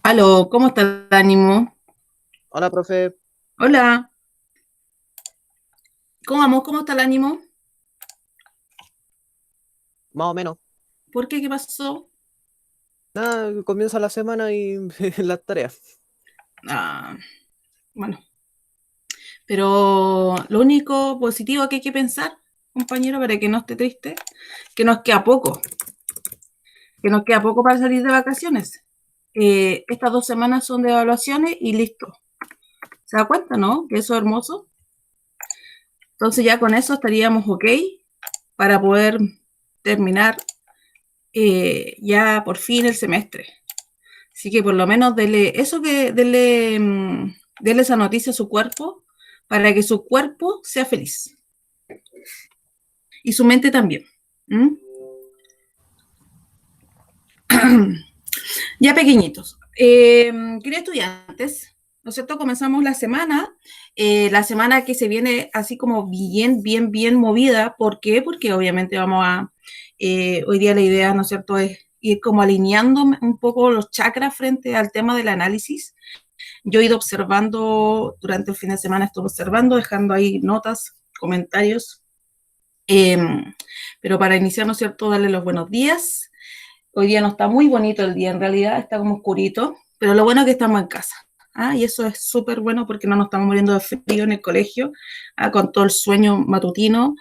Aló, ¿cómo está el ánimo? Hola, profe. Hola, ¿cómo vamos? ¿Cómo está el ánimo? Más o menos. ¿Por qué? ¿Qué pasó? Nada, comienza la semana y las tareas. Ah, bueno, pero lo único positivo que hay que pensar, compañero, para que no esté triste, que nos queda poco, que nos queda poco para salir de vacaciones. Estas 2 semanas son de evaluaciones y listo. ¿Se da cuenta, no? Que eso es hermoso. Entonces ya con eso estaríamos ok para poder terminar ya por fin el semestre. Así que por lo menos dele esa noticia a su cuerpo para que su cuerpo sea feliz y su mente también. ¿Mm? Ya pequeñitos. Queridos estudiantes, ¿no es cierto? Comenzamos la semana que se viene así como bien, bien, bien movida. ¿Por qué? Porque obviamente hoy día la idea, ¿no es cierto?, es ir como alineando un poco los chakras frente al tema del análisis. Yo he ido observando, durante el fin de semana estuve observando, dejando ahí notas, comentarios, eh, pero para iniciar, ¿no es cierto?, darle los buenos días. Hoy día no está muy bonito el día, en realidad está como oscurito, pero lo bueno es que estamos en casa. ¿Ah? Y eso es súper bueno porque no nos estamos muriendo de frío en el colegio, con todo el sueño matutino,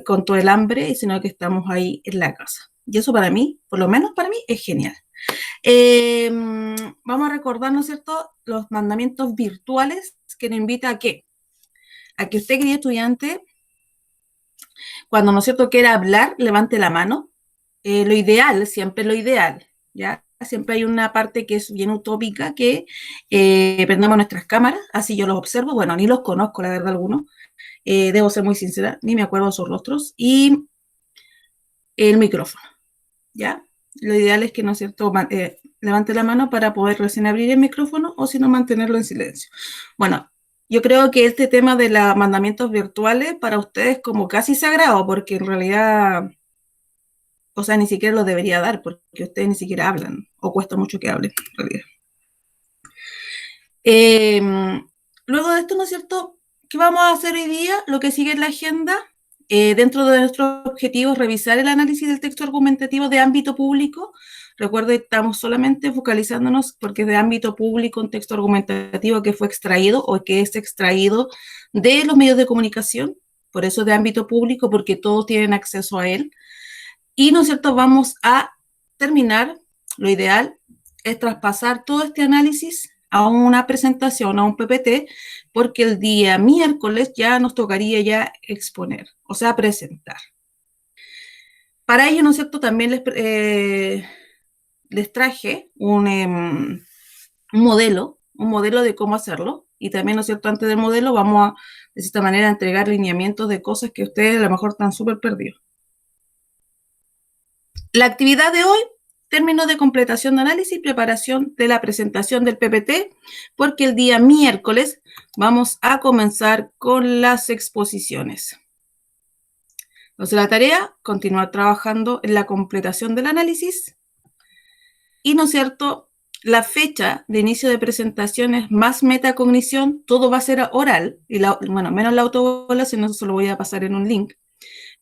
con todo el hambre, sino que estamos ahí en la casa. Y eso para mí, por lo menos para mí, es genial. Eh, Vamos a recordar, ¿no es cierto?, los mandamientos virtuales que nos invita a qué? A que usted, querido estudiante, cuando, ¿no es cierto?, quiera hablar, levante la mano. Lo ideal, siempre lo ideal, ¿ya? Siempre hay una parte que es bien utópica, que prendamos nuestras cámaras, así yo los observo, bueno, ni los conozco, la verdad, algunos, debo ser muy sincera, ni me acuerdo de sus rostros, y el micrófono, ¿ya? Lo ideal es que, ¿no es cierto?, levante la mano para poder recién abrir el micrófono o si no, mantenerlo en silencio. Bueno, yo creo que este tema de los mandamientos virtuales para ustedes es como casi sagrado, porque en realidad, o sea, ni siquiera lo debería dar, porque ustedes ni siquiera hablan, o cuesta mucho que hablen, en realidad. Eh, Luego de esto, ¿no es cierto? ¿Qué vamos a hacer hoy día? Lo que sigue en la agenda, dentro de nuestros objetivos, revisar el análisis del texto argumentativo de ámbito público. Recuerde, estamos solamente focalizándonos porque es de ámbito público un texto argumentativo que fue extraído o que es extraído de los medios de comunicación. Por eso es de ámbito público, porque todos tienen acceso a él. Y, ¿no es cierto?, vamos a terminar, lo ideal es traspasar todo este análisis a una presentación, a un PPT, porque el día miércoles ya nos tocaría ya exponer, o sea, presentar. Para ello, ¿no es cierto?, también les traje un modelo de cómo hacerlo, y también, ¿no es cierto?, antes del modelo vamos a, de esta manera, entregar lineamientos de cosas que ustedes a lo mejor están súper perdidos. La actividad de hoy, términos de completación de análisis y preparación de la presentación del PPT, porque el día miércoles vamos a comenzar con las exposiciones. Entonces la tarea, continuar trabajando en la completación del análisis y, ¿no es cierto?, la fecha de inicio de presentaciones más metacognición, todo va a ser oral, y bueno, menos la autoevaluación, eso se lo voy a pasar en un link,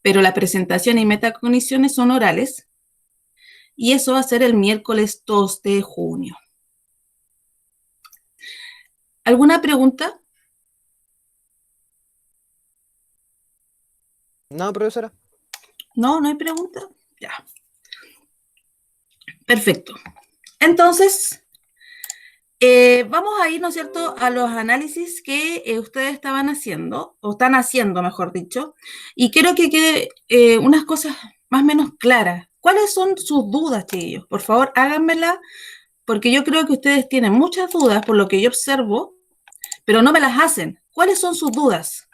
pero la presentación y metacogniciones son orales, y eso va a ser el miércoles 2 de junio. ¿Alguna pregunta? No, profesora. No, no hay pregunta. Ya, perfecto. Entonces, vamos a ir, ¿no es cierto?, a los análisis que ustedes estaban haciendo, o están haciendo, mejor dicho, y quiero que quede unas cosas más o menos claras. ¿Cuáles son sus dudas, chiquillos? Por favor, háganmelas, porque yo creo que ustedes tienen muchas dudas por lo que yo observo, pero no me las hacen. ¿Cuáles son sus dudas?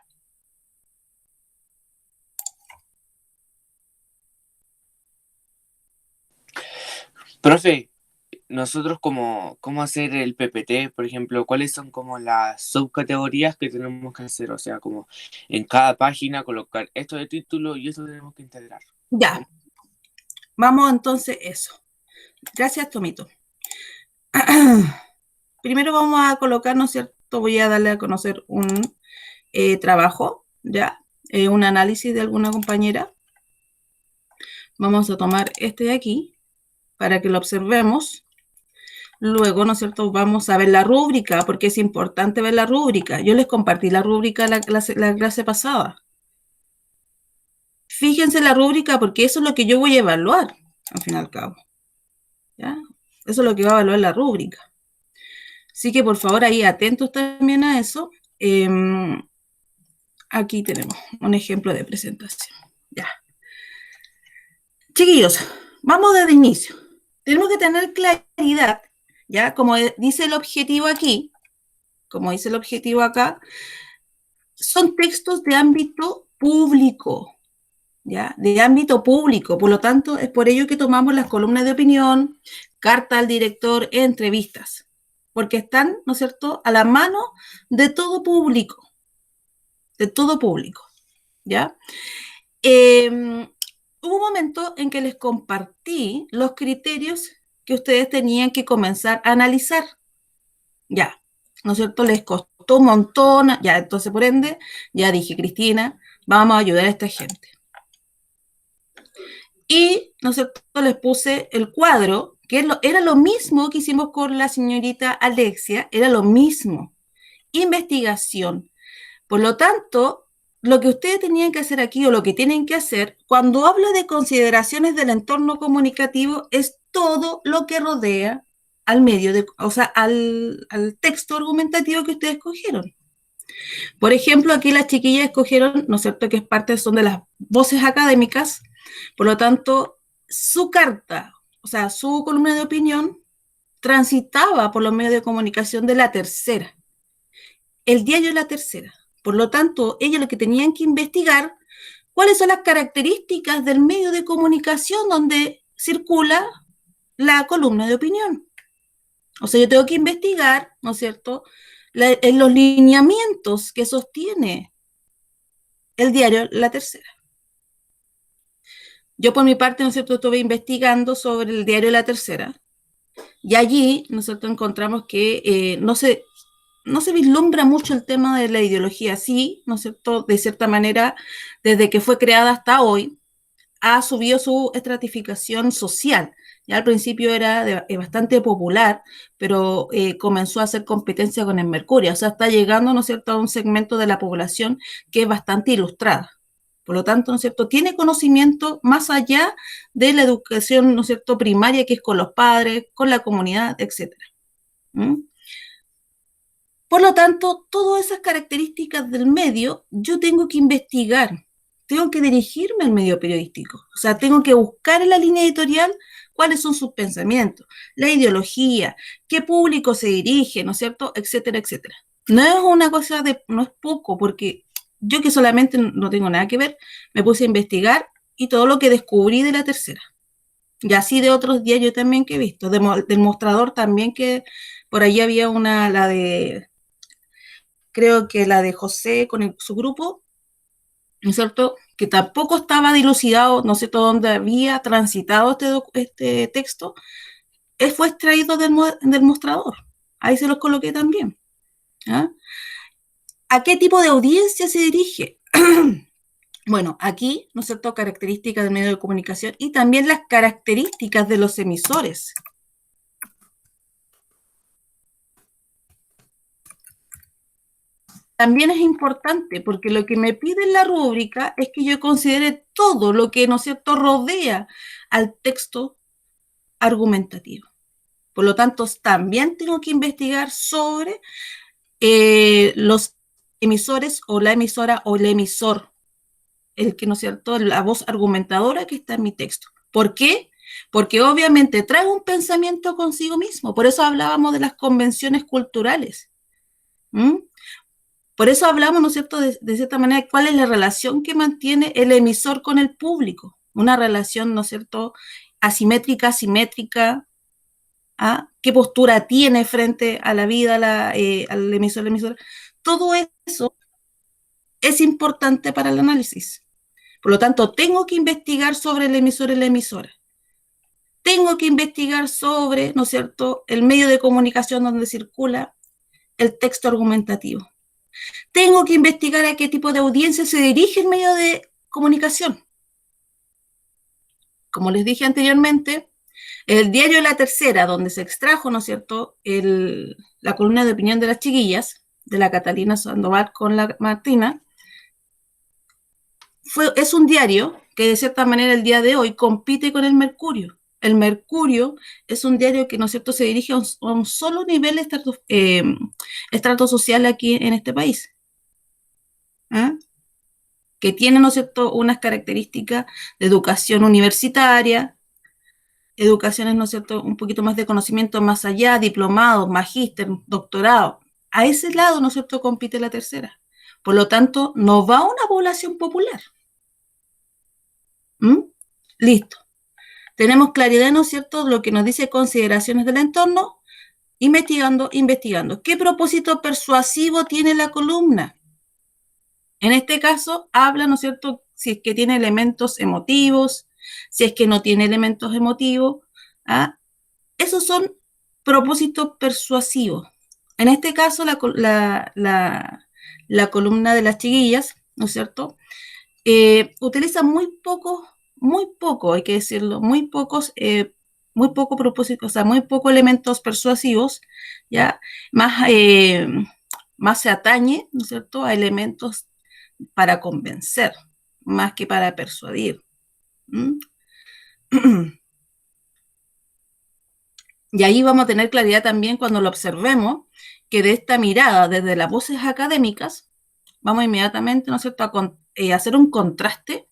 Profe, nosotros cómo hacer el PPT, por ejemplo, cuáles son como las subcategorías que tenemos que hacer, o sea, como en cada página colocar esto de título y eso tenemos que integrar. Ya, ¿Cómo? vamos entonces eso. Gracias, Tomito. Primero vamos a colocar, ¿no es cierto? Voy a darle a conocer un trabajo, ¿ya? Un análisis de alguna compañera. Vamos a tomar este de aquí para que lo observemos. Luego, ¿no es cierto? Vamos a ver la rúbrica, porque es importante ver la rúbrica. Yo les compartí la rúbrica la clase pasada. Fíjense la rúbrica porque eso es lo que yo voy a evaluar, al fin y al cabo. ¿Ya? Eso es lo que va a evaluar la rúbrica. Así que, por favor, ahí atentos también a eso. Aquí tenemos un ejemplo de presentación. Ya. Chiquillos, vamos desde el inicio. Tenemos que tener claridad, ¿ya? Como dice el objetivo aquí, como dice el objetivo acá, son textos de ámbito público, ¿ya? De ámbito público. Por lo tanto, es por ello que tomamos las columnas de opinión, carta al director, entrevistas, porque están, ¿no es cierto?, a la mano de todo público, ¿ya? Hubo un momento en que les compartí los criterios que ustedes tenían que comenzar a analizar. Ya, ¿no es cierto? Les costó un montón. Ya, entonces, por ende, ya dije, Cristina, vamos a ayudar a esta gente. Y, ¿no es cierto? Les puse el cuadro, que era lo mismo que hicimos con la señorita Alexia, era lo mismo. Investigación. Por lo tanto, lo que ustedes tenían que hacer aquí, o lo que tienen que hacer, cuando hablo de consideraciones del entorno comunicativo, es todo lo que rodea al medio, o sea, al texto argumentativo que ustedes escogieron. Por ejemplo, aquí las chiquillas escogieron, ¿no es cierto?, que son de las voces académicas, por lo tanto, su carta, o sea, su columna de opinión, transitaba por los medios de comunicación de La Tercera, el diario La Tercera. Por lo tanto, ellos lo que tenían que investigar, cuáles son las características del medio de comunicación donde circula la columna de opinión. O sea, yo tengo que investigar, ¿no es cierto?, los lineamientos que sostiene el diario La Tercera. Yo por mi parte, ¿no es cierto?, estuve investigando sobre el diario La Tercera, y allí nosotros encontramos que no se vislumbra mucho el tema de la ideología. Sí, ¿no es cierto?, de cierta manera, desde que fue creada hasta hoy, ha subido su estratificación social. Ya al principio era bastante popular, pero comenzó a hacer competencia con el Mercurio. O sea, está llegando, ¿no es cierto?, a un segmento de la población que es bastante ilustrada. Por lo tanto, ¿no es cierto?, tiene conocimiento más allá de la educación, ¿no es cierto?, primaria, que es con los padres, con la comunidad, etc. Por lo tanto, todas esas características del medio, yo tengo que investigar, tengo que dirigirme al medio periodístico. O sea, tengo que buscar en la línea editorial cuáles son sus pensamientos, la ideología, qué público se dirige, ¿no es cierto?, etcétera, etcétera. No es una cosa no es poco, porque yo, que solamente no tengo nada que ver, me puse a investigar y todo lo que descubrí de La Tercera. Y así de otros diarios también que he visto, del Mostrador también, que por ahí había una, creo que la de José con su grupo, ¿no es cierto?, que tampoco estaba dilucidado, no sé dónde había transitado este texto, fue extraído del Mostrador. Ahí se los coloqué también. ¿Ah? ¿A qué tipo de audiencia se dirige? Bueno, aquí, ¿no es cierto?, características del medio de comunicación y también las características de los emisores. También es importante, porque lo que me pide en la rúbrica es que yo considere todo lo que, ¿no es cierto?, rodea al texto argumentativo. Por lo tanto, también tengo que investigar sobre los emisores, o la emisora, o el emisor, el que, ¿no es cierto?, la voz argumentadora que está en mi texto. ¿Por qué? Porque obviamente trae un pensamiento consigo mismo. Por eso hablábamos de las convenciones culturales. Por eso hablamos, ¿no es cierto?, de cierta manera, cuál es la relación que mantiene el emisor con el público. Una relación, ¿no es cierto?, asimétrica, simétrica. ¿Ah? ¿Qué postura tiene frente a la vida, al emisor, la emisora? Todo eso es importante para el análisis. Por lo tanto, tengo que investigar sobre el emisor y la emisora. Tengo que investigar sobre, ¿no es cierto?, el medio de comunicación donde circula el texto argumentativo. Tengo que investigar a qué tipo de audiencia se dirige el medio de comunicación. Como les dije anteriormente, el diario La Tercera, donde se extrajo, ¿no es cierto?, la columna de opinión de las chiquillas, de la Catalina Sandoval con la Martina, es un diario que de cierta manera el día de hoy compite con el Mercurio. El Mercurio es un diario que, ¿no es cierto?, se dirige a un solo nivel estrato social aquí en este país. ¿Ah? Que tiene, ¿no es cierto?, unas características de educación universitaria, educaciones, ¿no es cierto?, un poquito más de conocimiento más allá, diplomados, magíster, doctorado. A ese lado, ¿no es cierto?, compite La Tercera. Por lo tanto, no va a una población popular. Listo. Tenemos claridad, ¿no es cierto?, de lo que nos dice consideraciones del entorno, investigando. ¿Qué propósito persuasivo tiene la columna? En este caso, habla, ¿no es cierto?, si es que tiene elementos emotivos, si es que no tiene elementos emotivos. ¿Ah? Esos son propósitos persuasivos. En este caso, la columna de las chiquillas, ¿no es cierto?, utiliza muy poco, hay que decirlo, muy poco propósito, o sea, muy pocos elementos persuasivos, ¿ya? Más se atañe, ¿no es cierto?, a elementos para convencer, más que para persuadir. Y ahí vamos a tener claridad también cuando lo observemos, que de esta mirada desde las voces académicas, vamos inmediatamente, ¿no es cierto?, a hacer un contraste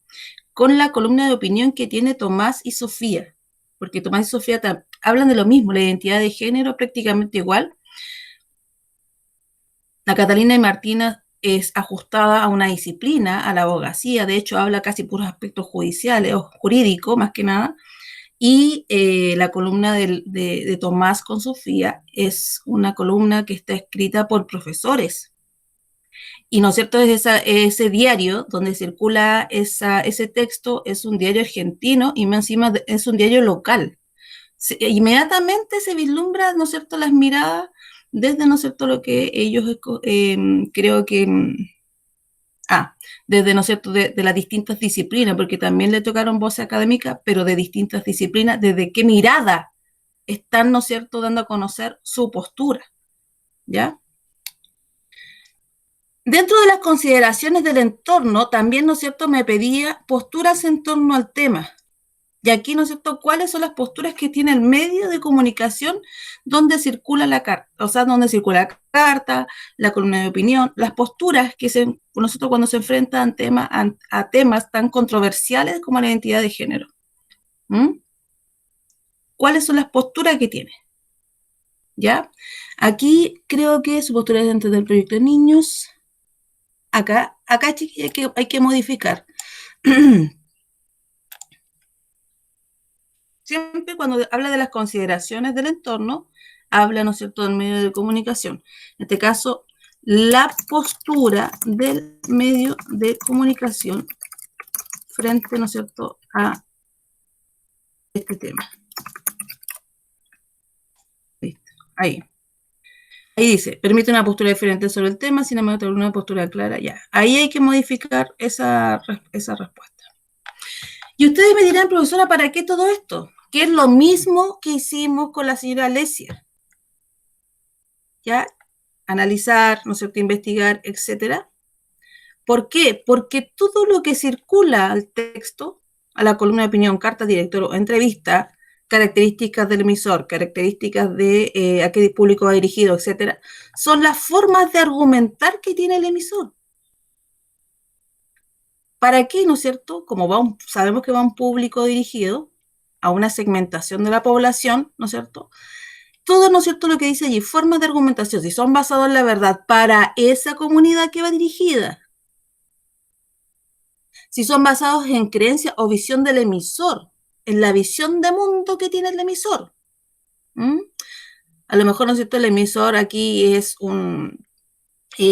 con la columna de opinión que tiene Tomás y Sofía, porque Tomás y Sofía hablan de lo mismo, la identidad de género prácticamente igual. La Catalina y Martina es ajustada a una disciplina, a la abogacía, de hecho habla casi puros aspectos judiciales o jurídicos más que nada, y la columna de Tomás con Sofía es una columna que está escrita por profesores. Y, ¿no es cierto?, ese diario donde circula ese texto es un diario argentino y más encima es un diario local. Inmediatamente se vislumbra, ¿no es cierto?, las miradas desde, ¿no es cierto?, lo que ellos creo que... desde, ¿no es cierto?, de las distintas disciplinas, porque también le tocaron voces académicas, pero de distintas disciplinas, desde qué mirada están, ¿no es cierto?, dando a conocer su postura, ¿ya? Dentro de las consideraciones del entorno, también, ¿no es cierto?, me pedía posturas en torno al tema. Y aquí, ¿no es cierto?, cuáles son las posturas que tiene el medio de comunicación donde circula la carta, o sea, donde circula la carta, la columna de opinión, las posturas que nosotros cuando se enfrentan a temas tan controversiales como la identidad de género. ¿Cuáles son las posturas que tiene? ¿Ya? Aquí creo que su postura es dentro del proyecto de niños. Acá chiquilla, hay que modificar. Siempre cuando habla de las consideraciones del entorno, habla, ¿no es cierto?, del medio de comunicación. En este caso, la postura del medio de comunicación frente, ¿no es cierto?, a este tema. Listo. Ahí dice, permite una postura diferente sobre el tema, sin embargo, una postura clara, ya. Ahí hay que modificar esa respuesta. Y ustedes me dirán, profesora, ¿para qué todo esto? Que es lo mismo que hicimos con la señora Alesia. ¿Ya? Analizar, ¿no es cierto?, investigar, etcétera. ¿Por qué? Porque todo lo que circula al texto, a la columna de opinión, carta, director o entrevista, características del emisor, características de a qué público va dirigido, etcétera, son las formas de argumentar que tiene el emisor. ¿Para qué, no es cierto? Como sabemos que va a un público dirigido, a una segmentación de la población, ¿no es cierto?, todo, ¿no es cierto?, lo que dice allí, formas de argumentación, si son basados en la verdad para esa comunidad que va dirigida, si son basados en creencia o visión del emisor, en la visión de mundo que tiene el emisor. A lo mejor, ¿no es cierto?, el emisor aquí es un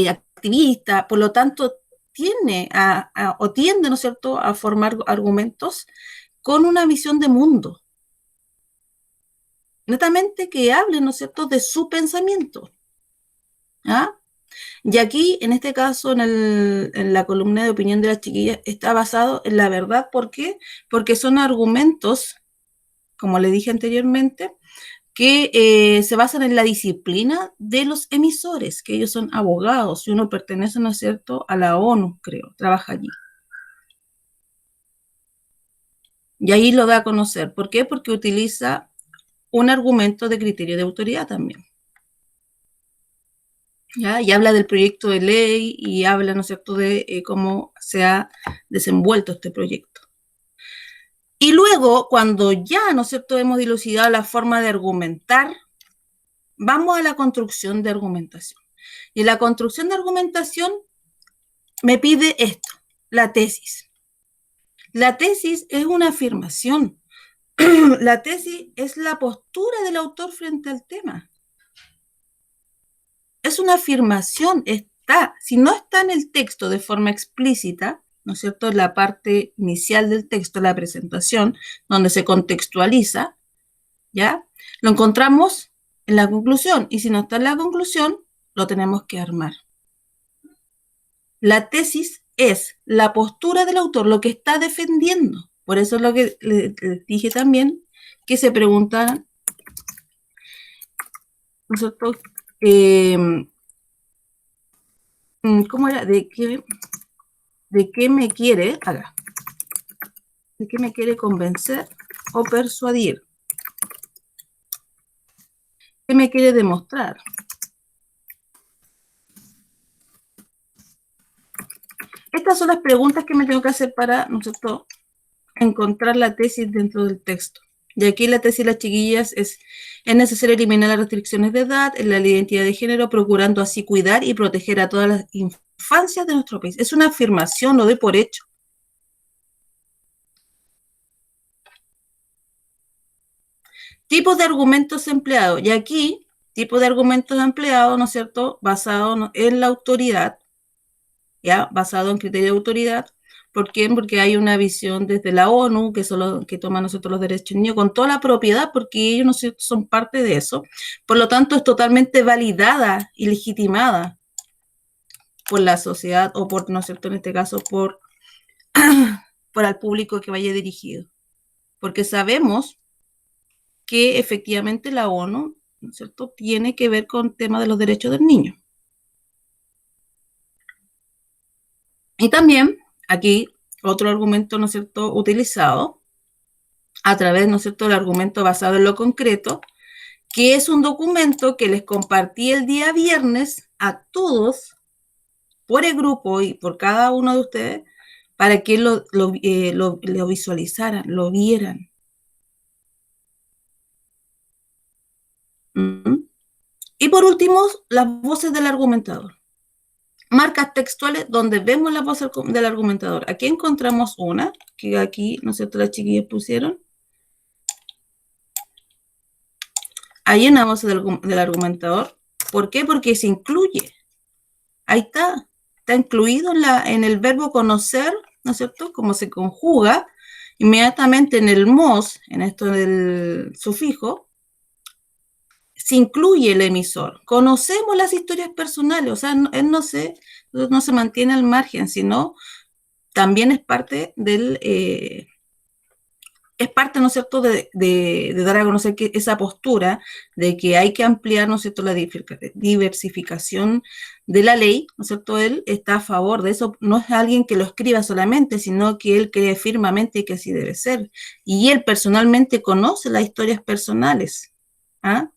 activista, por lo tanto, tiende, ¿no es cierto?, a formar argumentos con una visión de mundo. netamente que hablen, ¿no es cierto?, de su pensamiento. ¿Ah? Y aquí, en este caso, en la columna de opinión de las chiquillas, está basado en la verdad. ¿Por qué? Porque son argumentos, como le dije anteriormente, que se basan en la disciplina de los emisores, que ellos son abogados y uno pertenece, ¿no es cierto?, a la ONU, creo, trabaja allí. Y ahí lo da a conocer. ¿Por qué? Porque utiliza un argumento de criterio de autoridad también. ¿Ya? Y habla del proyecto de ley y habla, ¿no es cierto?, de cómo se ha desenvuelto este proyecto. Y luego, cuando ya, ¿no es cierto?, hemos dilucidado la forma de argumentar, vamos a la construcción de argumentación. Y la construcción de argumentación me pide esto, la tesis. La tesis es una afirmación. La tesis es la postura del autor frente al tema. Es una afirmación, está, si no está en el texto de forma explícita, ¿no es cierto?, en la parte inicial del texto, la presentación, donde se contextualiza, ¿ya? Lo encontramos en la conclusión, y si no está en la conclusión, lo tenemos que armar. La tesis es la postura del autor, lo que está defendiendo. Por eso es lo que les dije también, que se preguntan, ¿no es cierto?, ¿cómo era? ¿De qué me quiere? Acá. ¿De qué me quiere convencer o persuadir? ¿Qué me quiere demostrar? Estas son las preguntas que me tengo que hacer para, ¿no es cierto?, encontrar la tesis dentro del texto. Y aquí la tesis de las chiquillas es necesario eliminar las restricciones de edad en la identidad de género, procurando así cuidar y proteger a todas las infancias de nuestro país. Es una afirmación, lo doy por hecho. Tipos de argumentos empleados. Y aquí, tipo de argumentos empleados, ¿no es cierto?, basado en la autoridad, ¿ya? Basado en criterio de autoridad. ¿Por qué? Porque hay una visión desde la ONU, que son los que toman nosotros los derechos niños, con toda la propiedad, porque ellos, ¿no es cierto?, son parte de eso. Por lo tanto, es totalmente validada y legitimada por la sociedad, o por, ¿no es cierto?, en este caso, por al público que vaya dirigido. Porque sabemos que efectivamente la ONU, ¿no es cierto?, tiene que ver con el tema de los derechos del niño. Y también, aquí, otro argumento, ¿no es cierto?, utilizado a través, ¿no es cierto?, del argumento basado en lo concreto, que es un documento que les compartí el día viernes a todos, por el grupo y por cada uno de ustedes, para que lo visualizaran, lo vieran. Y por último, las voces del argumentador. Marcas textuales donde vemos la voz del argumentador. Aquí encontramos una, que aquí, ¿no es cierto?, las chiquillas pusieron. Hay una voz del argumentador. ¿Por qué? Porque se incluye. Ahí está. Está incluido en el verbo conocer, ¿no es cierto?, como se conjuga inmediatamente en el mos, en esto del sufijo, se incluye el emisor. Conocemos las historias personales, o sea, él no se mantiene al margen, sino también es parte del, ¿no es cierto?, de dar a conocer que esa postura de que hay que ampliar, ¿no es cierto?, la diversificación de la ley, ¿no es cierto? Él está a favor de eso, no es alguien que lo escriba solamente, sino que él cree firmemente que así debe ser. Y él personalmente conoce las historias personales. ¿Ah?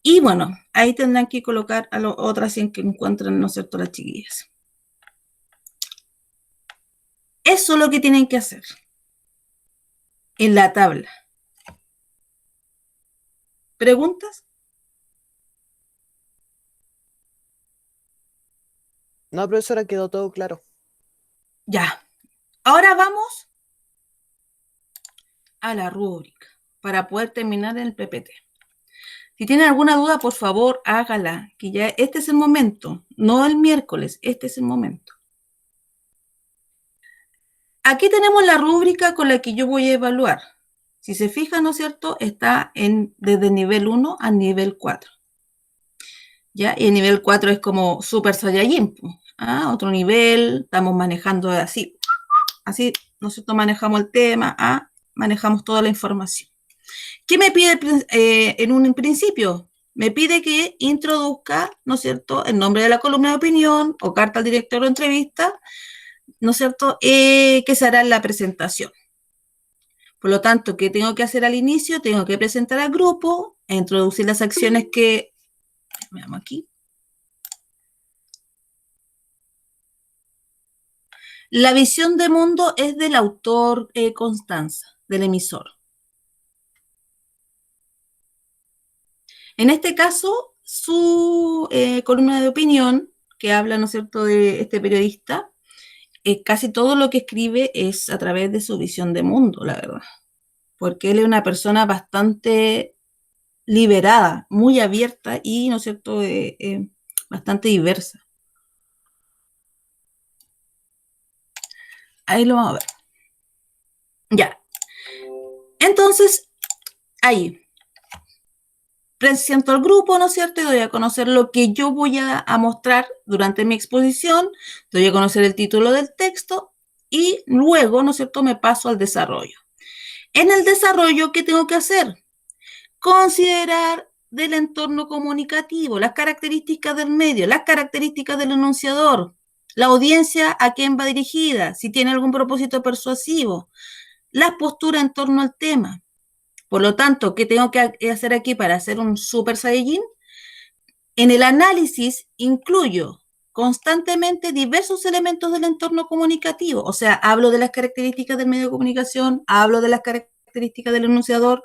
Y bueno, ahí tendrán que colocar a las otras 100 que encuentran, ¿no es cierto?, las chiquillas. Eso es lo que tienen que hacer en la tabla. ¿Preguntas? No, profesora, quedó todo claro. Ya. Ahora vamos a la rúbrica para poder terminar el PPT. Si tienen alguna duda, por favor, hágala, que ya este es el momento, no el miércoles, este es el momento. Aquí tenemos la rúbrica con la que yo voy a evaluar, Si se fijan, ¿no es cierto?, está desde nivel 1 al nivel 4. ¿Ya? Y el nivel 4 es como Super Saiyajin. Otro nivel, estamos manejando así, ¿no es cierto?, manejamos el tema, manejamos toda la información. ¿Qué me pide en un principio? Me pide que introduzca, ¿no es cierto?, el nombre de la columna de opinión o carta al director o entrevista, ¿no es cierto?, que se hará en la presentación. Por lo tanto, ¿qué tengo que hacer al inicio? Tengo que presentar al grupo, introducir las acciones que... Veamos aquí. La visión de mundo es del autor Constanza, del emisor. En este caso, su columna de opinión, que habla, ¿no es cierto?, de este periodista, casi todo lo que escribe es a través de su visión de mundo, la verdad. Porque él es una persona bastante liberada, muy abierta y, ¿no es cierto?, bastante diversa. Ahí lo vamos a ver. Ya. Entonces, ahí presento al grupo, ¿no es cierto? Y doy a conocer lo que yo voy a mostrar durante mi exposición, doy a conocer el título del texto y luego, ¿no es cierto?, me paso al desarrollo. En el desarrollo, ¿qué tengo que hacer? Considerar del entorno comunicativo, las características del medio, las características del enunciador, la audiencia a quién va dirigida, si tiene algún propósito persuasivo, las posturas en torno al tema. Por lo tanto, ¿qué tengo que hacer aquí para hacer un Super Saiyajin? En el análisis incluyo constantemente diversos elementos del entorno comunicativo. O sea, hablo de las características del medio de comunicación, hablo de las características del enunciador,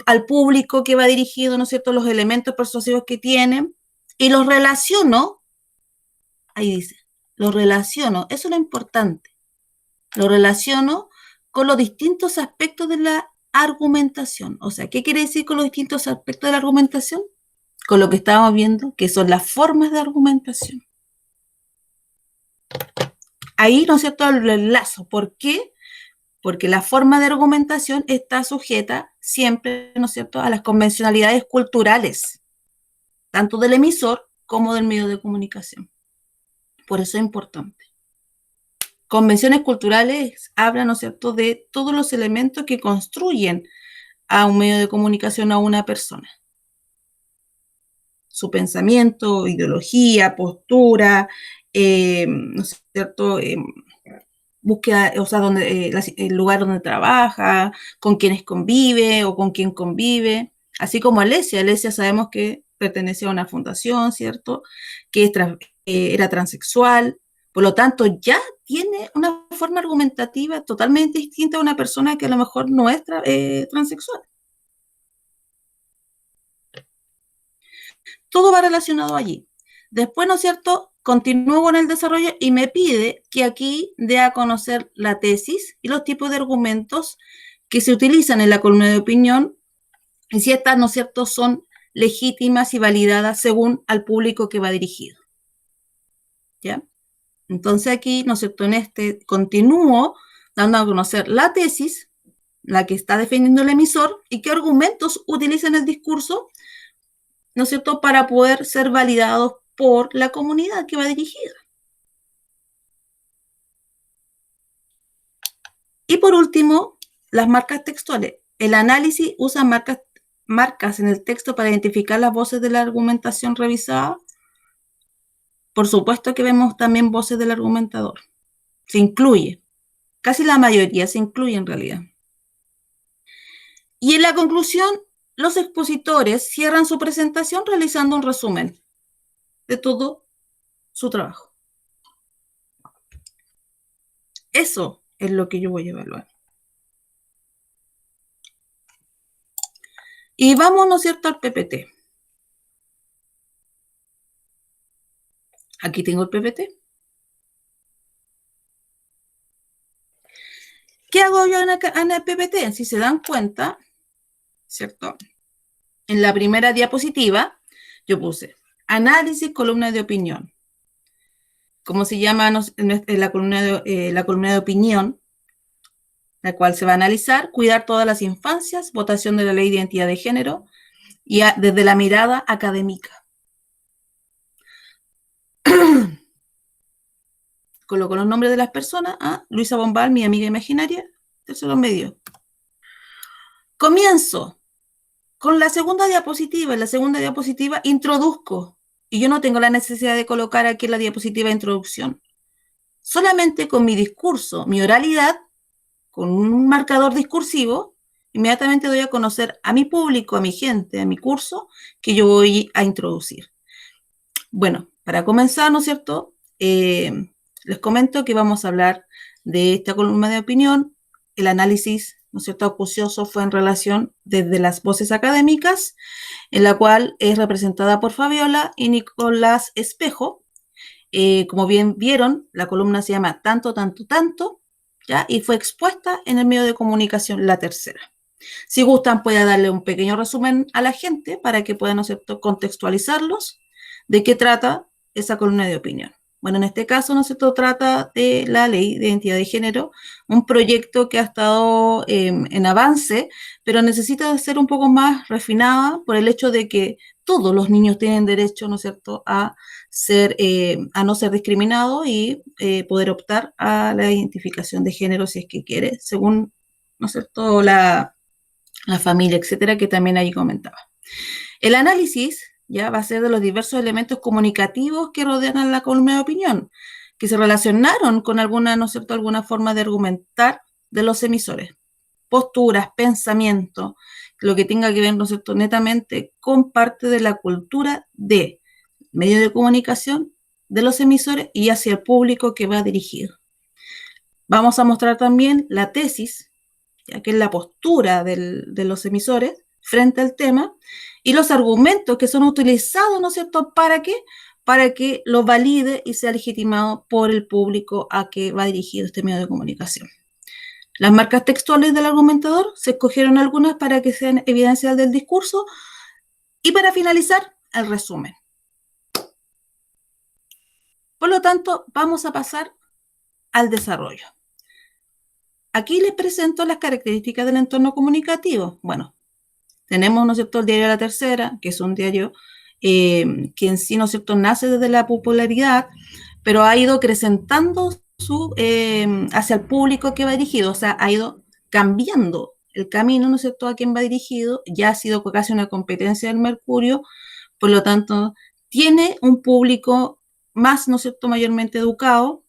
al público que va dirigido, ¿no es cierto?, los elementos persuasivos que tienen, y los relaciono, ahí dice, los relaciono, eso es lo importante, lo relaciono con los distintos aspectos de la argumentación. O sea, ¿qué quiere decir con los distintos aspectos de la argumentación? Con lo que estábamos viendo, que son las formas de argumentación. Ahí, ¿no es cierto?, el enlazo. ¿Por qué? Porque la forma de argumentación está sujeta siempre, ¿no es cierto?, a las convencionalidades culturales, tanto del emisor como del medio de comunicación. Por eso es importante. Convenciones culturales hablan, ¿no es cierto?, de todos los elementos que construyen a un medio de comunicación, a una persona. Su pensamiento, ideología, postura, ¿no es cierto?, búsqueda, o sea, el lugar donde trabaja, con quienes convive o con quién convive, así como Alesia. Alesia sabemos que pertenecía a una fundación, ¿cierto?, que era transexual, por lo tanto ya tiene una forma argumentativa totalmente distinta a una persona que a lo mejor no es transexual. Todo va relacionado allí. Después, ¿no es cierto?, continúo con el desarrollo y me pide que aquí dé a conocer la tesis y los tipos de argumentos que se utilizan en la columna de opinión y si estas, ¿no es cierto?, son legítimas y validadas según al público que va dirigido. ¿Ya? Entonces aquí, ¿no es cierto?, en este continúo dando a conocer la tesis, la que está defendiendo el emisor y qué argumentos utiliza en el discurso, ¿no es cierto?, para poder ser validados por la comunidad que va dirigida. Y por último, las marcas textuales. El análisis usa marcas en el texto para identificar las voces de la argumentación revisada. Por supuesto que vemos también voces del argumentador. Se incluye. Casi la mayoría se incluye en realidad. Y en la conclusión, los expositores cierran su presentación realizando un resumen de todo su trabajo. Eso es lo que yo voy a evaluar. Y vamos, ¿no es cierto?, al PPT. Aquí tengo el PPT. ¿Qué hago yo en el PPT? Si se dan cuenta, ¿cierto?, en la primera diapositiva, yo puse análisis, columna de opinión. ¿Cómo se llama la columna de opinión? la cual se va a analizar, cuidar todas las infancias, votación de la ley de identidad de género, y desde la mirada académica. Coloco los nombres de las personas. Luisa Bombal, mi amiga imaginaria, tercero medio. Comienzo con la segunda diapositiva. En la segunda diapositiva introduzco, y yo no tengo la necesidad de colocar aquí en la diapositiva de introducción. Solamente con mi discurso, mi oralidad, con un marcador discursivo, inmediatamente doy a conocer a mi público, a mi gente, a mi curso, que yo voy a introducir. Bueno, para comenzar, ¿no es cierto? Les comento que vamos a hablar de esta columna de opinión. El análisis, ¿no es cierto?, acucioso fue en relación desde las voces académicas, en la cual es representada por Fabiola y Nicolás Espejo. Como bien vieron, la columna se llama Tanto, Tanto, Tanto, ¿ya? Y fue expuesta en el medio de comunicación La Tercera. Si gustan, puede darle un pequeño resumen a la gente para que puedan, ¿no es cierto?, contextualizarlos de qué trata esa columna de opinión. Bueno, en este caso, ¿no es cierto?, trata de la ley de identidad de género, un proyecto que ha estado en avance, pero necesita ser un poco más refinada por el hecho de que todos los niños tienen derecho, ¿no es cierto?, a no ser discriminados y poder optar a la identificación de género si es que quiere, según, ¿no es cierto?, la familia, etcétera, que también ahí comentaba. El análisis ya va a ser de los diversos elementos comunicativos que rodean la columna de opinión, que se relacionaron con alguna, ¿no es cierto?, alguna forma de argumentar de los emisores. Posturas, pensamiento, lo que tenga que ver, ¿no es cierto?, netamente con parte de la cultura de medio de comunicación de los emisores y hacia el público que va dirigido. Vamos a mostrar también la tesis, ya que es la postura de los emisores frente al tema, y los argumentos que son utilizados, ¿no es cierto?, ¿para qué? Para que lo valide y sea legitimado por el público a que va dirigido este medio de comunicación. Las marcas textuales del argumentador, se escogieron algunas para que sean evidencias del discurso, y para finalizar, el resumen. Por lo tanto, vamos a pasar al desarrollo. Aquí les presento las características del entorno comunicativo. Bueno, tenemos, ¿no es cierto?, el diario La Tercera, que es un diario que en sí, ¿no es cierto?, nace desde la popularidad, pero ha ido acrecentando hacia el público que va dirigido, o sea, ha ido cambiando el camino, ¿no es cierto?, a quien va dirigido. Ya ha sido casi una competencia del Mercurio, por lo tanto, tiene un público más, ¿no es cierto?, mayormente educado,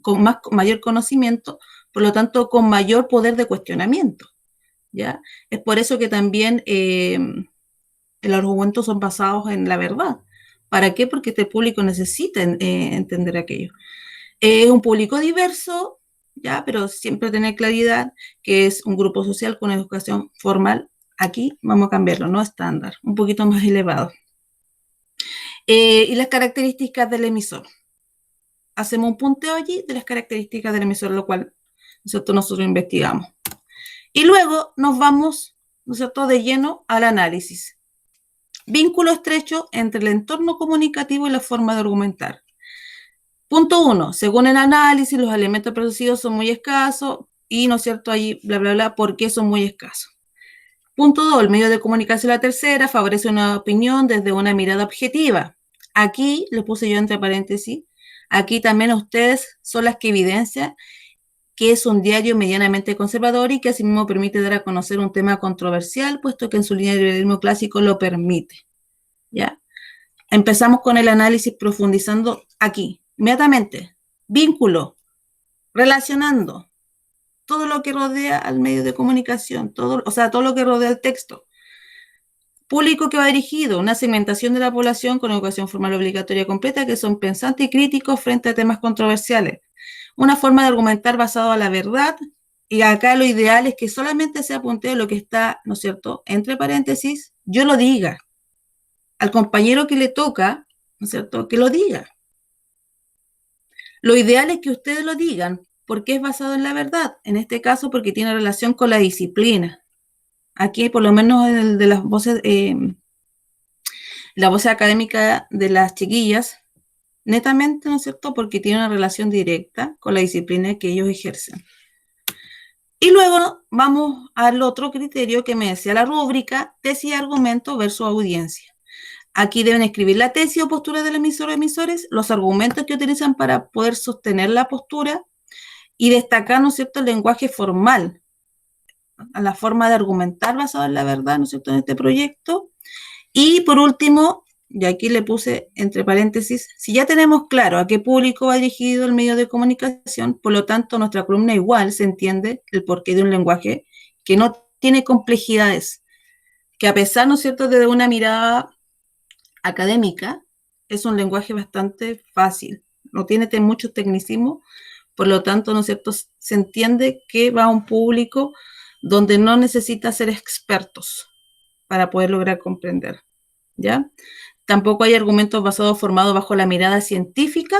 con mayor conocimiento, por lo tanto, con mayor poder de cuestionamiento, ¿ya? Es por eso que también los argumentos son basados en la verdad. ¿Para qué? Porque este público necesita entender aquello. Es un público diverso, ¿ya? Pero siempre tener claridad que es un grupo social con educación formal. Aquí vamos a cambiarlo, no estándar, un poquito más elevado. Y las características del emisor. Hacemos un punteo allí de las características del emisor, lo cual, ¿no es cierto?, nosotros investigamos. Y luego nos vamos, ¿no es cierto?, de lleno al análisis. Vínculo estrecho entre el entorno comunicativo y la forma de argumentar. Punto 1. Según el análisis, los elementos producidos son muy escasos y, ¿no es cierto?, allí, bla, bla, bla, ¿por qué son muy escasos? Punto 2. El medio de comunicación La Tercera favorece una opinión desde una mirada objetiva. Aquí, lo puse yo entre paréntesis, aquí también ustedes son las que evidencian que es un diario medianamente conservador y que asimismo permite dar a conocer un tema controversial, puesto que en su línea de periodismo clásico lo permite. ¿Ya? Empezamos con el análisis profundizando aquí, inmediatamente. Vínculo, relacionando todo lo que rodea al medio de comunicación, todo lo que rodea el texto. Público que va dirigido, una segmentación de la población con educación formal obligatoria completa que son pensantes y críticos frente a temas controversiales. Una forma de argumentar basado a la verdad, y acá lo ideal es que solamente se apuntee lo que está, ¿no es cierto?, entre paréntesis, yo lo diga. Al compañero que le toca, ¿no es cierto?, que lo diga. Lo ideal es que ustedes lo digan, porque es basado en la verdad, en este caso porque tiene relación con la disciplina. Aquí, por lo menos el de las voces, la voz académica de las chiquillas, netamente, ¿no es cierto?, porque tiene una relación directa con la disciplina que ellos ejercen. luego vamos al otro criterio que me decía la rúbrica, tesis y argumento versus audiencia. Aquí deben escribir la tesis o postura del emisor o emisores, los argumentos que utilizan para poder sostener la postura y destacar, ¿no es cierto?, el lenguaje formal, a la forma de argumentar basada en la verdad, ¿no es cierto?, en este proyecto. Y por último, y aquí le puse entre paréntesis, si ya tenemos claro a qué público va dirigido el medio de comunicación, por lo tanto nuestra columna igual se entiende el porqué de un lenguaje que no tiene complejidades, que a pesar, ¿no es cierto?, de una mirada académica, es un lenguaje bastante fácil, no tiene mucho tecnicismo, por lo tanto, ¿no es cierto?, se entiende que va a un público donde no necesita ser expertos para poder lograr comprender, ¿ya? Tampoco hay argumentos basados formados bajo la mirada científica,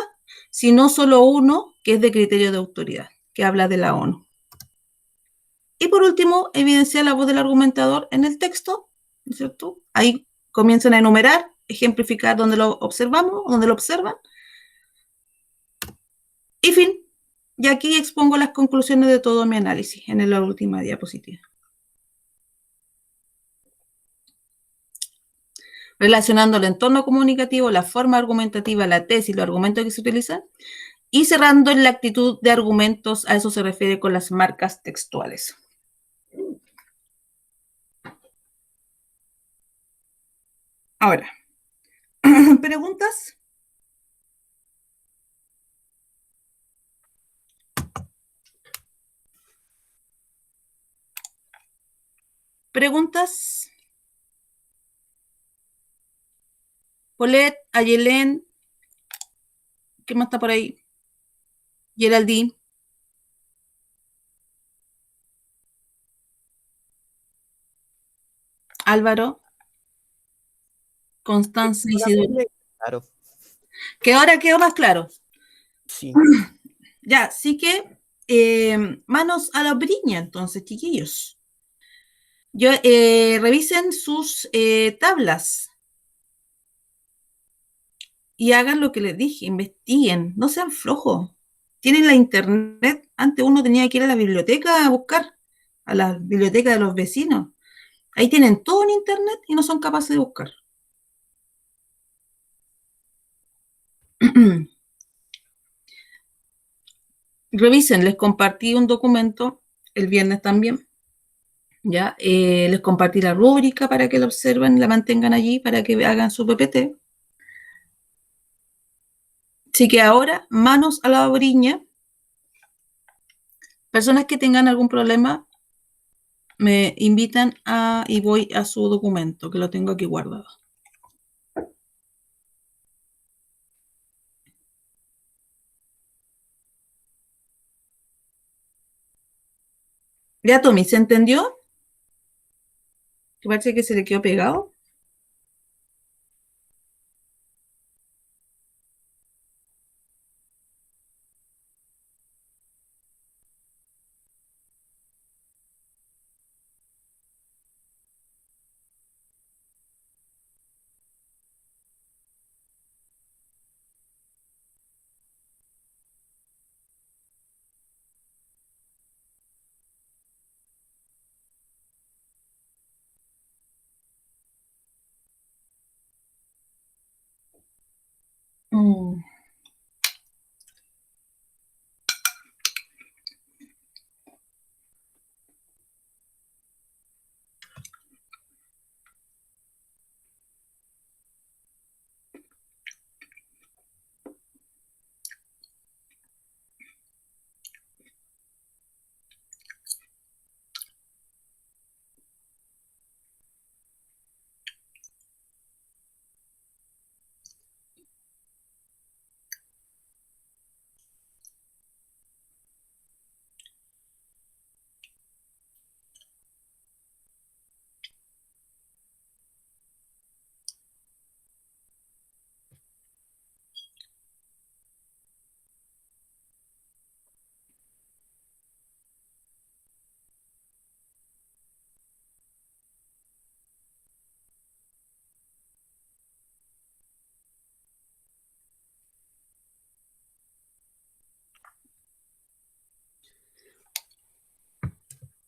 sino solo uno que es de criterio de autoridad, que habla de la ONU. Y por último, evidencia la voz del argumentador en el texto, ¿no es cierto? Ahí comienzan a enumerar, ejemplificar donde lo observamos, donde lo observan. Y fin, y aquí expongo las conclusiones de todo mi análisis en la última diapositiva. Relacionando el entorno comunicativo, la forma argumentativa, la tesis, los argumentos que se utilizan, y cerrando en la actitud de argumentos, a eso se refiere con las marcas textuales. Ahora, ¿preguntas? ¿Preguntas? Paulette, Ayelén, ¿qué más está por ahí? Geraldine. Álvaro. Constanza Isidoro. Claro. Que ahora quedó más claro. Sí. Ya, así que manos a la briña, entonces, chiquillos. Revisen sus tablas y hagan lo que les dije, investiguen, no sean flojos. Tienen la internet, antes uno tenía que ir a la biblioteca a buscar, a la biblioteca de los vecinos. Ahí tienen todo en internet y no son capaces de buscar. Revisen, les compartí un documento el viernes también. Ya, les compartí la rúbrica para que la observen, la mantengan allí, para que hagan su PPT. Así que ahora, manos a la briña. Personas que tengan algún problema, me invitan y voy a su documento, que lo tengo aquí guardado. Ya, Tommy, ¿se entendió? Que parece que se le quedó pegado.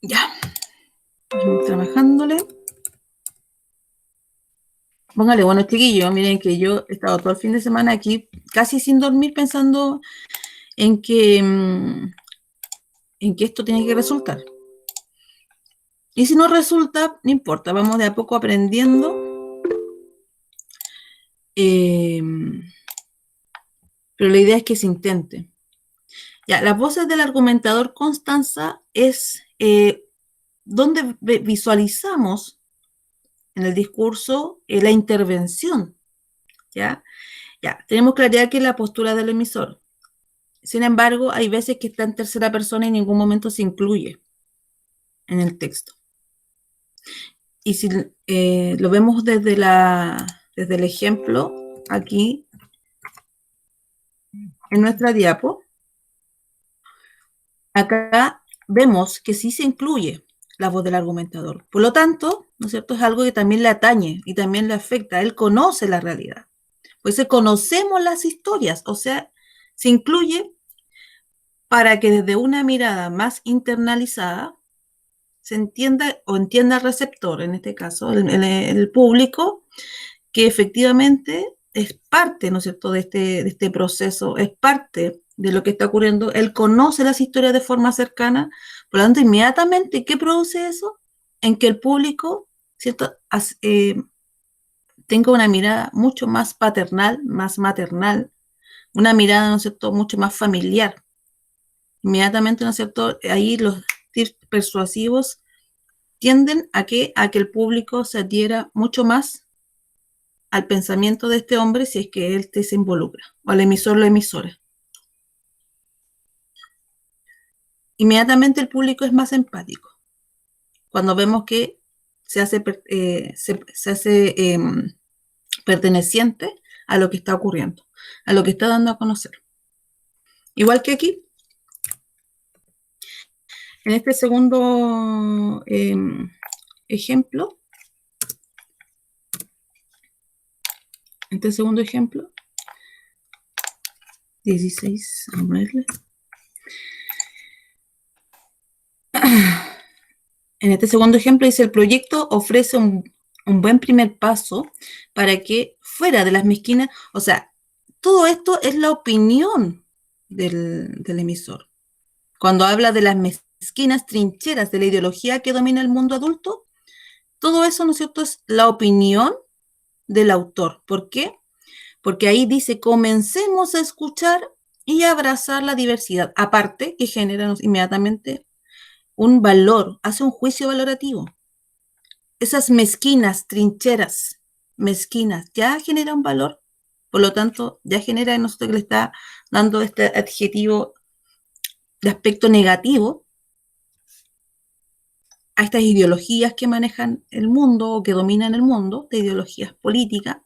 Ya, vamos trabajándole. Póngale, bueno, chiquillos, miren que yo he estado todo el fin de semana aquí casi sin dormir pensando en que, en que esto tiene que resultar. Y si no resulta, no importa, vamos de a poco aprendiendo. Pero la idea es que se intente. Ya, las voces del argumentador Constanza es donde visualizamos en el discurso la intervención, ¿ya? Ya, tenemos claridad que es la postura del emisor. Sin embargo, hay veces que está en tercera persona y en ningún momento se incluye en el texto. Y si lo vemos desde el ejemplo, aquí, en nuestra diapo, acá vemos que sí se incluye la voz del argumentador. Por lo tanto, ¿no es cierto? Es algo que también le atañe y también le afecta. Él conoce la realidad. Pues conocemos las historias, o sea, se incluye para que desde una mirada más internalizada se entienda o entienda el receptor, en este caso, el público, que efectivamente es parte, ¿no es cierto?, de este proceso, es parte de lo que está ocurriendo. Él conoce las historias de forma cercana, por lo tanto, inmediatamente, ¿qué produce eso? En que el público, ¿cierto?, tenga una mirada mucho más paternal, más maternal, una mirada, ¿no es cierto?, mucho más familiar. Inmediatamente, ¿no es cierto?, ahí los tips persuasivos tienden a que el público se adhiera mucho más al pensamiento de este hombre si es que él se involucra, o al emisor o la emisora. Inmediatamente el público es más empático. Cuando vemos que se hace perteneciente a lo que está ocurriendo, a lo que está dando a conocer. Igual que aquí, en este segundo ejemplo, en este segundo ejemplo, 16, vamos a verle. En este segundo ejemplo dice, el proyecto ofrece un buen primer paso para que fuera de las mezquinas, o sea, todo esto es la opinión del emisor. Cuando habla de las mezquinas trincheras de la ideología que domina el mundo adulto, todo eso, ¿no es cierto?, es la opinión del autor. ¿Por qué? Porque ahí dice, comencemos a escuchar y abrazar la diversidad, aparte que genera inmediatamente un valor, hace un juicio valorativo. Esas mezquinas, trincheras, mezquinas, ya genera un valor, por lo tanto, ya genera en nosotros que le está dando este adjetivo de aspecto negativo a estas ideologías que manejan el mundo o que dominan el mundo, de ideologías políticas,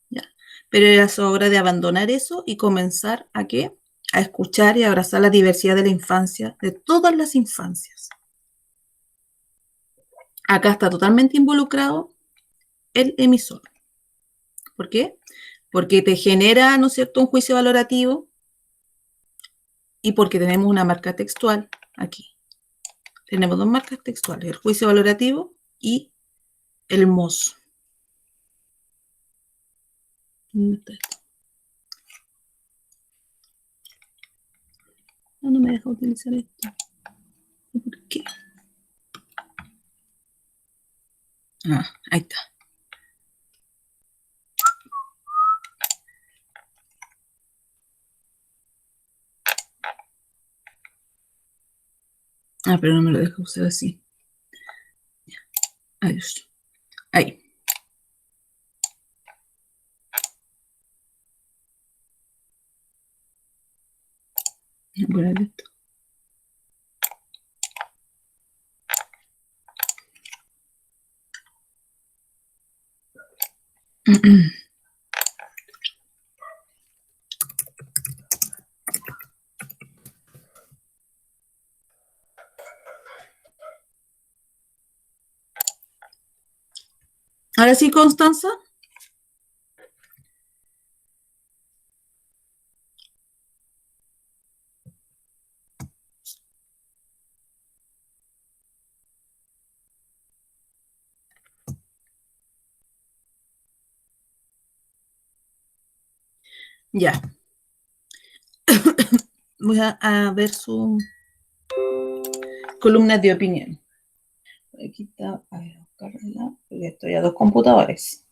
¿ya? Pero era su hora de abandonar eso y comenzar a ¿qué? A escuchar y abrazar la diversidad de la infancia, de todas las infancias. Acá está totalmente involucrado el emisor. ¿Por qué? Porque te genera, ¿no es cierto?, un juicio valorativo y porque tenemos una marca textual aquí. Tenemos dos marcas textuales, el juicio valorativo y el MOS. ¿Dónde está esto? No me deja utilizar esto. ¿Por qué? Ah, ahí está. Ah, pero no me lo deja usar así. Adiós. Ahí. Voy a poner esto. Ahora sí, Constanza. Ya. Voy a ver su columna de opinión. Aquí está, a ver, buscarla, porque estoy a dos computadores.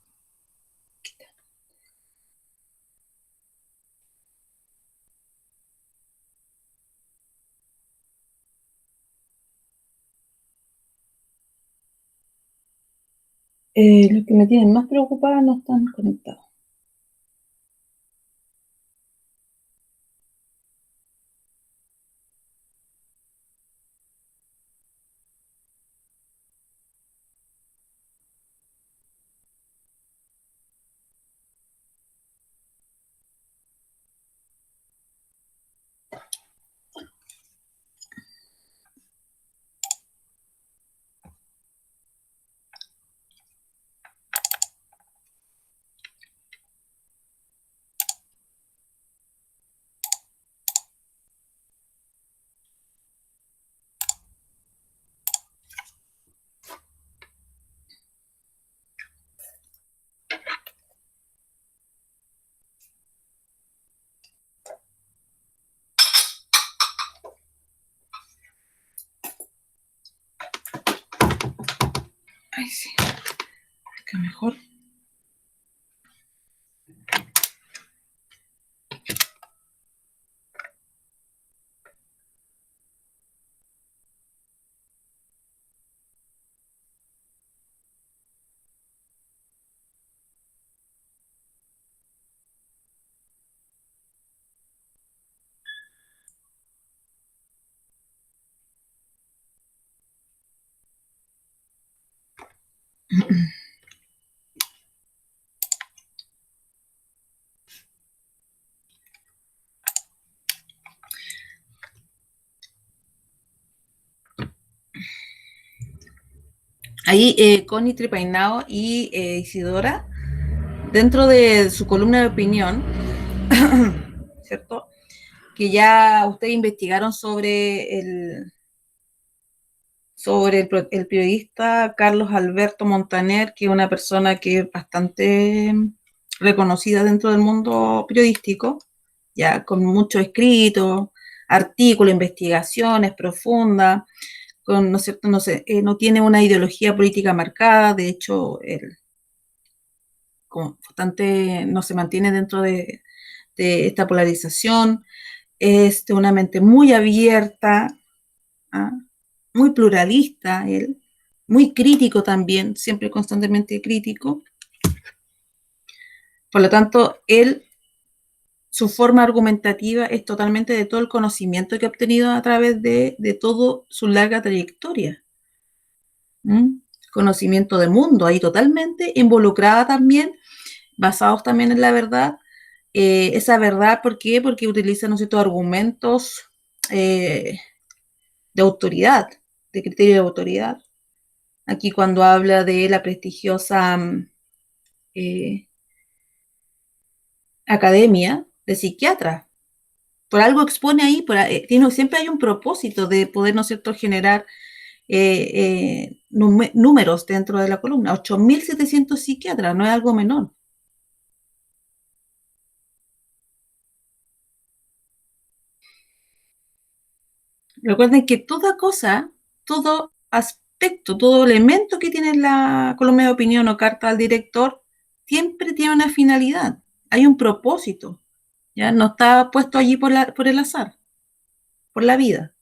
Los que me tienen más preocupada no están conectados. Ay, sí, que mejor. Ahí Connie Tripainao y Isidora, dentro de su columna de opinión, ¿cierto? Que ya ustedes investigaron sobre el periodista Carlos Alberto Montaner, que es una persona que es bastante reconocida dentro del mundo periodístico, ya con mucho escrito, artículos, investigaciones profundas, ¿no es cierto? No, sé, no tiene una ideología política marcada, de hecho, él bastante no se mantiene dentro de esta polarización, es de una mente muy abierta, ¿ah? Muy pluralista, él, muy crítico también, siempre constantemente crítico. Por lo tanto, él, su forma argumentativa es totalmente de todo el conocimiento que ha obtenido a través de toda su larga trayectoria. Conocimiento de mundo, ahí totalmente involucrada también, basados también en la verdad. Esa verdad, ¿por qué? Porque utilizan ciertos argumentos de autoridad, de criterio de autoridad. Aquí cuando habla de la prestigiosa eh, academia de psiquiatras, por algo expone ahí, siempre hay un propósito de poder, ¿no es cierto?, generar números dentro de la columna. 8.700 psiquiatras, no es algo menor. Recuerden que toda cosa, todo aspecto, todo elemento que tiene la columna de opinión o carta al director, siempre tiene una finalidad, hay un propósito, ¿ya? No está puesto allí por el azar, por la vida.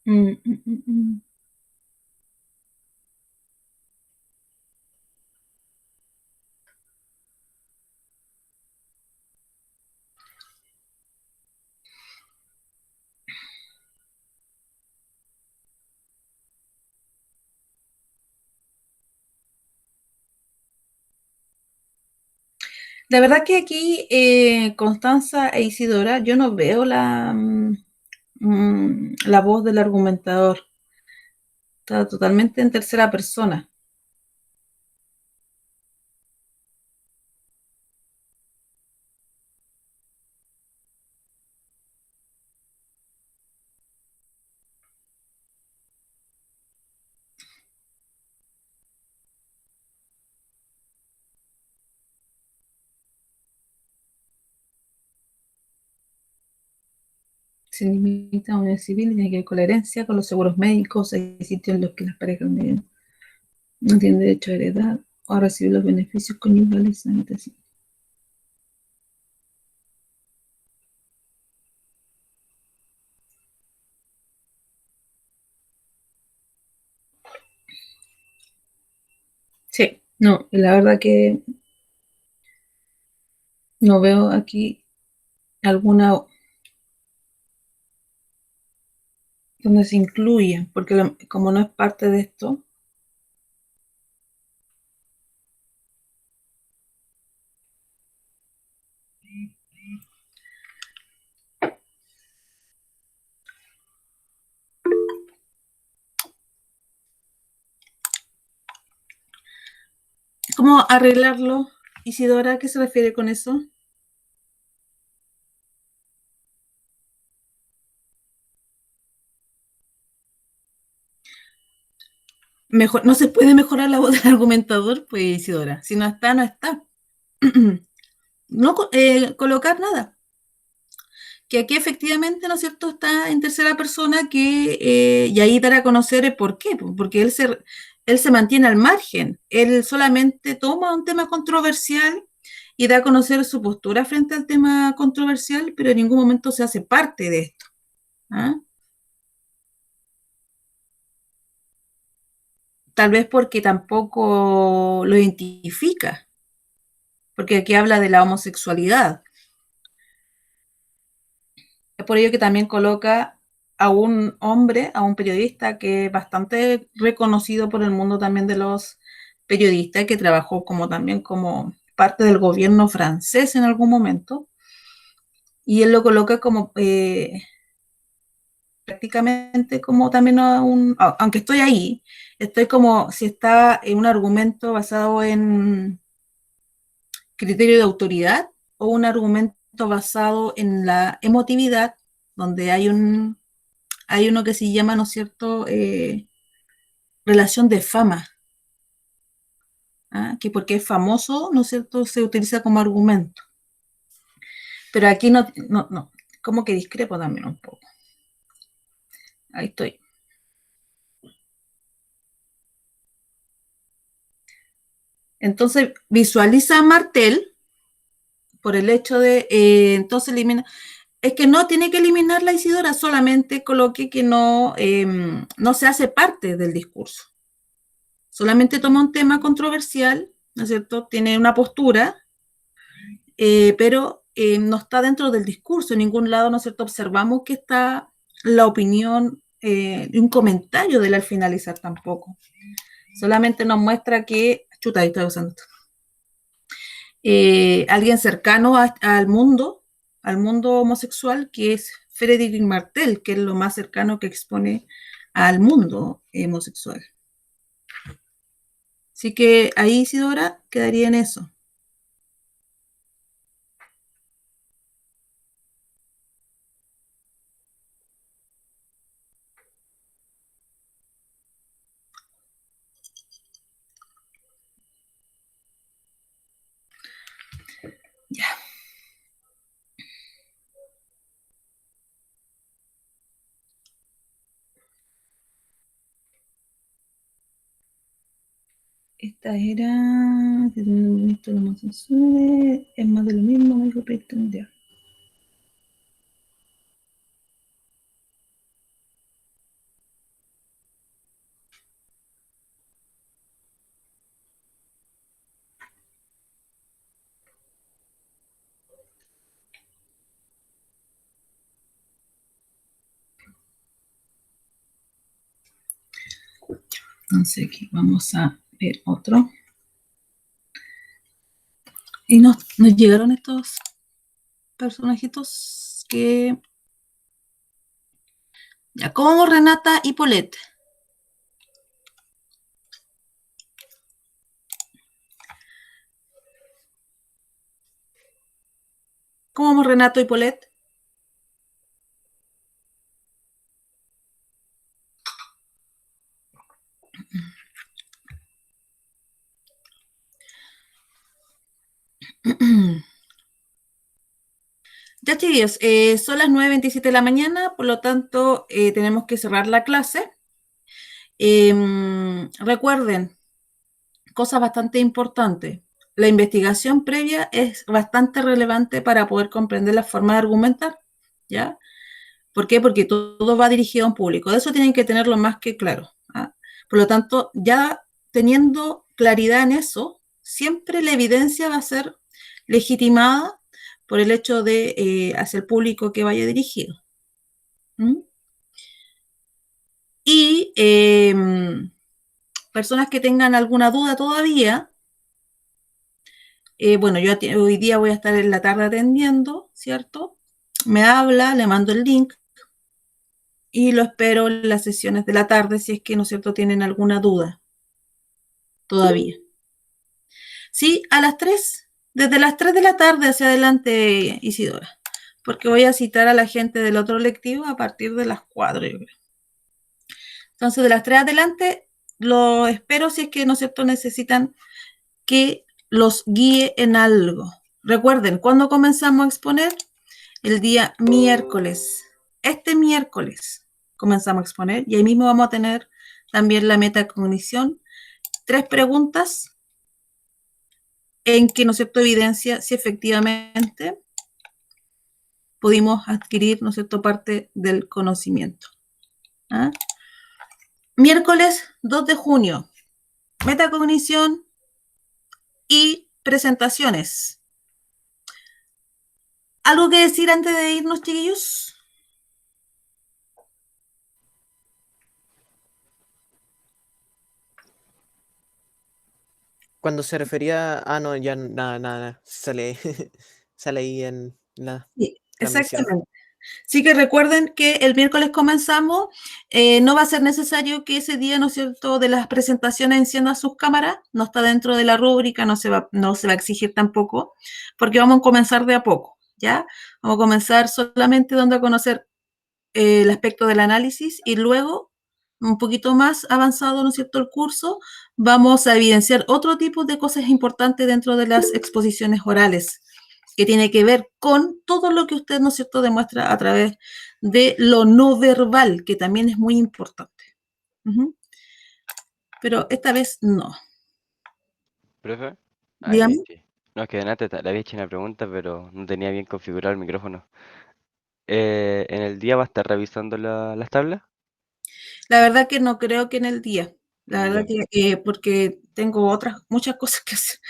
Mm, mm, mm, mm. La verdad que aquí, Constanza e Isidora, yo no veo la voz del argumentador. Está totalmente en tercera persona. Se limita a un civil y tiene que ver con la herencia, con los seguros médicos, hay sitios en los que las parejas no tienen derecho a heredar o a recibir los beneficios conyugales. Sanitación. Sí, no, la verdad que no veo aquí alguna donde se incluya, porque como no es parte de esto, ¿cómo arreglarlo? Isidora, ¿a qué se refiere con eso? Mejor, no se puede mejorar la voz del argumentador, pues Isidora, si no está, no está. No colocar nada. Que aquí efectivamente, ¿no es cierto?, está en tercera persona y ahí dará a conocer el por qué, porque él se mantiene al margen, él solamente toma un tema controversial y da a conocer su postura frente al tema controversial, pero en ningún momento se hace parte de esto. ¿Ah? Tal vez porque tampoco lo identifica, porque aquí habla de la homosexualidad. Es por ello que también coloca a un hombre, a un periodista que es bastante reconocido por el mundo también de los periodistas, que trabajó como también como parte del gobierno francés en algún momento, y él lo coloca como prácticamente como también aunque estoy ahí, estoy como si está en un argumento basado en criterio de autoridad o un argumento basado en la emotividad, donde hay uno que se llama, ¿no es cierto?, relación de fama, ¿ah? Que porque es famoso, ¿no es cierto?, se utiliza como argumento. Pero aquí no, como que discrepo también un poco. Ahí estoy. Entonces, visualiza a Martel por el hecho de, entonces elimina, es que no tiene que eliminar la Isidora, solamente coloque que no se hace parte del discurso. Solamente toma un tema controversial, ¿no es cierto? Tiene una postura, pero no está dentro del discurso, en ningún lado, ¿no es cierto? Observamos que está la opinión y un comentario de él al finalizar tampoco. Solamente nos muestra que, chuta, ahí estoy usando esto. Alguien cercano al mundo homosexual, que es Frédéric Martel, que es lo más cercano que expone al mundo homosexual. Así que ahí, Isidora, quedaría en eso. Ya. Esta era. Esto lo más sensible, es más de lo mismo, me dijo Entonces aquí vamos a ver otro. Y nos llegaron estos personajitos que... Ya, como Renata y Paulette. ¿Cómo vamos Renato y Paulette? Ya, chiquillos, son las 9:27 de la mañana, por lo tanto, tenemos que cerrar la clase. Recuerden, cosa bastante importante, la investigación previa es bastante relevante para poder comprender la forma de argumentar, ¿ya? ¿Por qué? Porque todo va dirigido a un público. De eso tienen que tenerlo más que claro. ¿Ah? Por lo tanto, ya teniendo claridad en eso, siempre la evidencia va a ser legitimada por el hecho de hacia el público que vaya dirigido. ¿Mm? Y personas que tengan alguna duda todavía, bueno, yo hoy día voy a estar en la tarde atendiendo, ¿cierto? Me habla, le mando el link y lo espero en las sesiones de la tarde si es que, ¿no es cierto?, tienen alguna duda todavía. Sí, a las 3, desde las 3 de la tarde hacia adelante, Isidora, porque voy a citar a la gente del otro lectivo a partir de las 4, yo creo. Entonces, de las 3 adelante, lo espero si es que, ¿no es cierto?, necesitan que los guíe en algo. Recuerden, ¿cuándo comenzamos a exponer? El día miércoles. Este miércoles comenzamos a exponer y ahí mismo vamos a tener también la metacognición. 3 preguntas en que, ¿no es cierto?, evidencia si efectivamente pudimos adquirir, ¿no es cierto?, parte del conocimiento. ¿Ah? Miércoles 2 de junio, metacognición y presentaciones. ¿Algo que decir antes de irnos, chiquillos? Cuando se refería... Ah, no, ya nada. Sale, sale ahí en la Sí, transmisión. exactamente. Sí que recuerden que el miércoles comenzamos, no va a ser necesario que ese día, ¿no es cierto?, de las presentaciones enciendan sus cámaras, no está dentro de la rúbrica, no se va a exigir tampoco, porque vamos a comenzar de a poco, ¿ya? Vamos a comenzar solamente dando a conocer el aspecto del análisis y luego, un poquito más avanzado, ¿no es cierto?, el curso, vamos a evidenciar otro tipo de cosas importantes dentro de las exposiciones orales, que tiene que ver con todo lo que usted, ¿no es cierto?, demuestra a través de lo no verbal, que también es muy importante. Pero esta vez no. Profe, Dígame. no, es que delante le había hecho una pregunta, pero no tenía bien configurado el micrófono. ¿En el día va a estar revisando las tablas? La verdad que no creo que en el día. La verdad Ya, que porque tengo muchas cosas que hacer.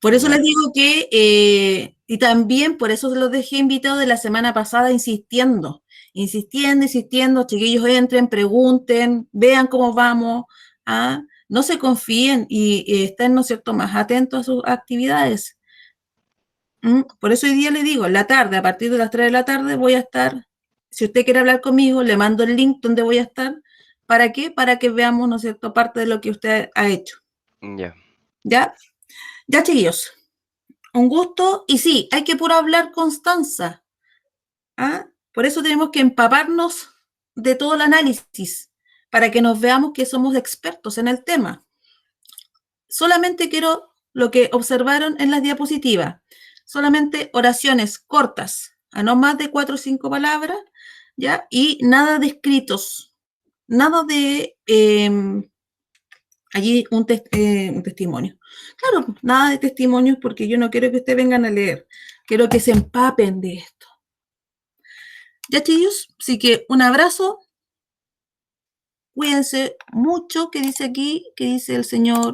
Por eso les ya, digo que, y también por eso los dejé invitados de la semana pasada insistiendo, chiquillos entren, pregunten, vean cómo vamos, ¿ah? No se confíen y estén, ¿no es cierto?, más atentos a sus actividades. Por eso hoy día le digo, en la tarde, a partir de las 3 de la tarde voy a estar, si usted quiere hablar conmigo, le mando el link donde voy a estar. ¿Para qué? Para que veamos, ¿no es cierto?, parte de lo que usted ha hecho. ya. ¿Ya? Ya, chiquillos. Un gusto. Y sí, hay que puro hablar Constanza. ¿Ah? Por eso tenemos que empaparnos de todo el análisis, para que nos veamos que somos expertos en el tema. Solamente quiero lo que observaron en las diapositivas. Solamente oraciones cortas, a no más de 4 o 5 palabras, ¿ya? Y nada de escritos, nada de allí un testimonio. Claro, nada de testimonios porque yo no quiero que ustedes vengan a leer, quiero que se empapen de esto. Ya, chicos, así que un abrazo, cuídense mucho, que dice aquí, que dice el señor